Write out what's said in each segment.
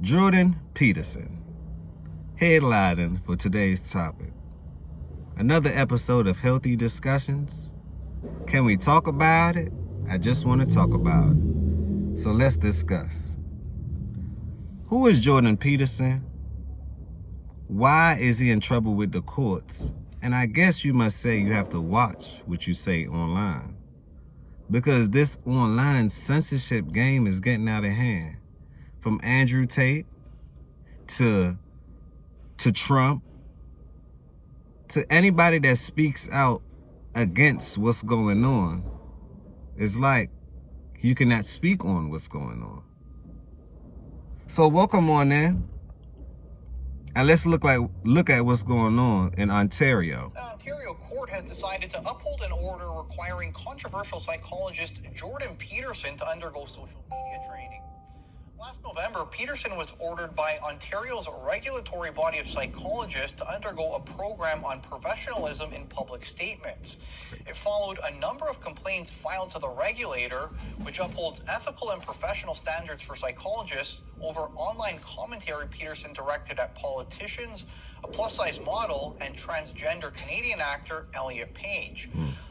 Jordan Paterson, headlining for today's topic. Another episode of Healthy Discussions. Can we talk about it? I just want to talk about it. So let's discuss. Who is Jordan Paterson? Why is he in trouble with the courts? And I guess you must say you have to watch what you say online, because this online censorship game is getting out of hand. From Andrew Tate to Trump, to anybody that speaks out against what's going on, it's like you cannot speak on what's going on. So welcome on in, and let's look at what's going on in Ontario. An Ontario court has decided to uphold an order requiring controversial psychologist Jordan Paterson to undergo social media training. Last November, Paterson was ordered by Ontario's regulatory body of psychologists to undergo a program on professionalism in public statements. It followed a number of complaints filed to the regulator, which upholds ethical and professional standards for psychologists, over online commentary Paterson directed at politicians, a plus-size model, and transgender Canadian actor Elliot Page.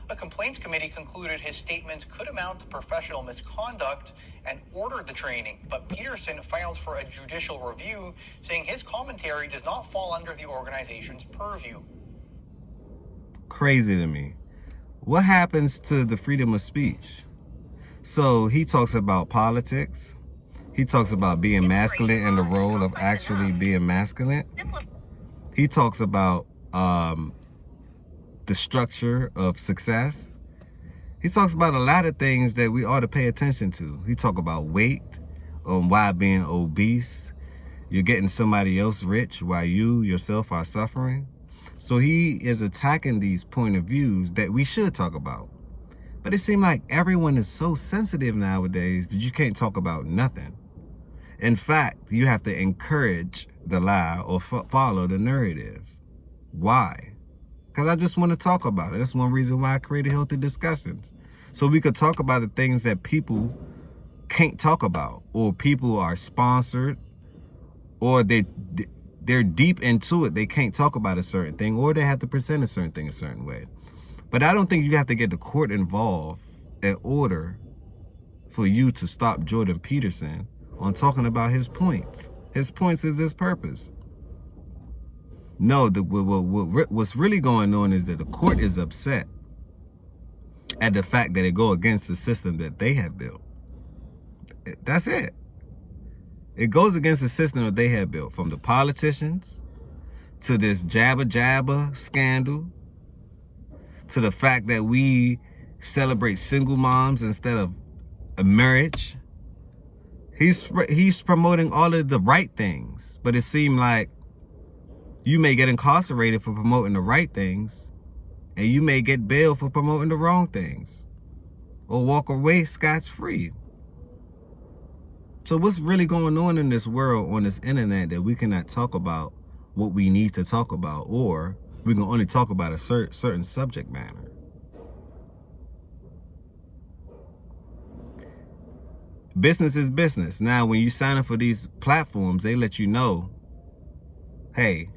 The complaints committee concluded his statements could amount to professional misconduct and ordered the training, but Paterson filed for a judicial review, saying his commentary does not fall under the organization's purview. Crazy to me. What happens to the freedom of speech? So he talks about politics. He talks about being masculine and the role of actually being masculine. He talks about the structure of success. He talks about a lot of things that we ought to pay attention to. He talks about weight, why being obese, you're getting somebody else rich while you yourself are suffering. So he is attacking these point of views that we should talk about. But it seems like everyone is so sensitive nowadays that you can't talk about nothing. In fact, you have to encourage the lie or follow the narrative. Why? Because I just want to talk about it. That's one reason why I created Healthy Discussions. So we could talk about the things that people can't talk about, or people are sponsored, or they're deep into it. They can't talk about a certain thing, or they have to present a certain thing a certain way. But I don't think you have to get the court involved in order for you to stop Jordan Paterson on talking about his points. His points is his purpose. No, what's really going on is that the court is upset at the fact that it go against the system that they have built. That's it. It goes against the system that they have built, from the politicians to this jabba scandal, to the fact that we celebrate single moms instead of a marriage. He's promoting all of the right things, but it seemed like you may get incarcerated for promoting the right things, and you may get bailed for promoting the wrong things, or walk away scotch-free. So what's really going on in this world, on this internet, that we cannot talk about what we need to talk about, or we can only talk about a certain subject matter? Business is business. Now, when you sign up for these platforms, they let you know, hey,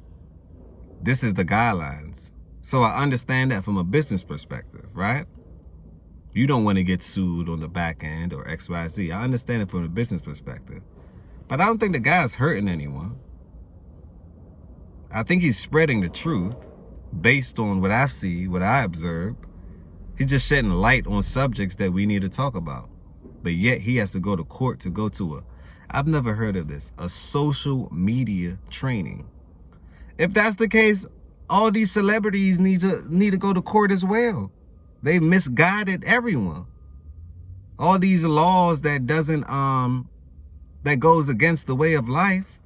this is the guidelines. So I understand that from a business perspective, right? You don't want to get sued on the back end or XYZ. I understand it from a business perspective. But I don't think the guy's hurting anyone. I think he's spreading the truth based on what I've seen, what I observed. He's just shedding light on subjects that we need to talk about. But yet he has to go to court to go to I've never heard of this, a social media training. If that's the case, all these celebrities need to go to court as well. They misguided everyone. All these laws that that goes against the way of life,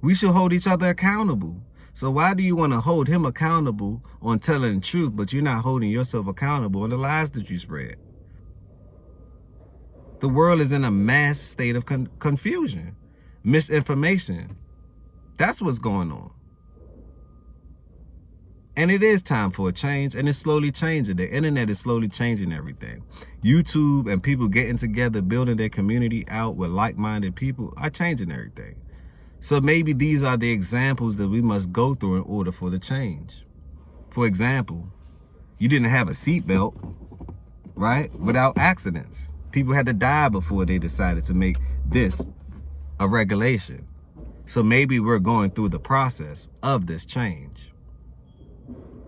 we should hold each other accountable. So why do you want to hold him accountable on telling the truth, but you're not holding yourself accountable on the lies that you spread? The world is in a mass state of confusion, misinformation. That's what's going on. And it is time for a change, and it's slowly changing. The internet is slowly changing everything. YouTube and people getting together, building their community out with like-minded people are changing everything. So maybe these are the examples that we must go through in order for the change. For example, you didn't have a seatbelt, right? Without accidents. People had to die before they decided to make this a regulation. So maybe we're going through the process of this change.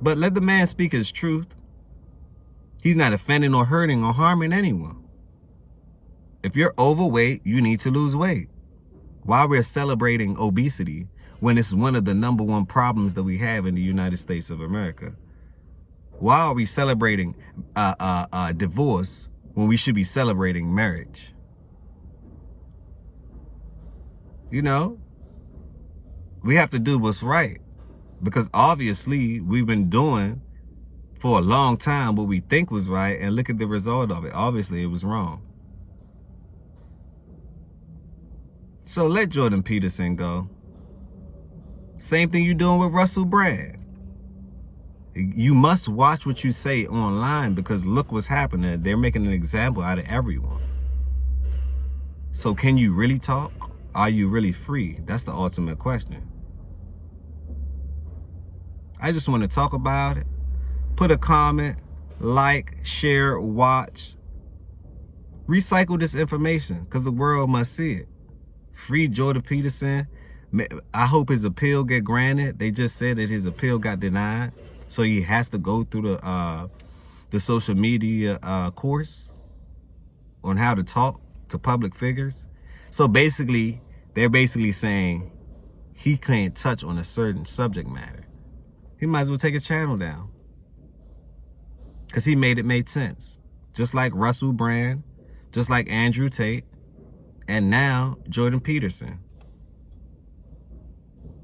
But let the man speak his truth. He's not offending or hurting or harming anyone. If you're overweight, you need to lose weight. Why we're celebrating obesity when it's one of the #1 problems that we have in the United States of America? Why are we celebrating divorce when we should be celebrating marriage? You know, we have to do what's right, because obviously we've been doing for a long time what we think was right, and look at the result of it. Obviously it was wrong. So let Jordan Peterson go. Same thing you're doing with Russell Brand. You must watch what you say online, because look what's happening. They're making an example out of everyone. So can you really talk? Are you really free? That's the ultimate question. I just want to talk about it. Put a comment, like, share, watch. Recycle this information, because the world must see it. Free Jordan Peterson. I hope his appeal get granted. They just said that his appeal got denied, so he has to go through the social media course on how to talk to public figures. So basically, they're basically saying he can't touch on a certain subject matter. He might as well take his channel down, because he made sense. Just like Russell Brand, just like Andrew Tate, and now Jordan Peterson.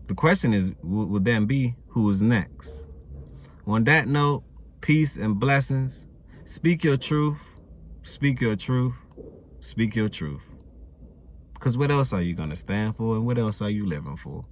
The question is, will then be, who is next? On that note, peace and blessings. Speak your truth. Speak your truth. Speak your truth. Because what else are you going to stand for, and what else are you living for?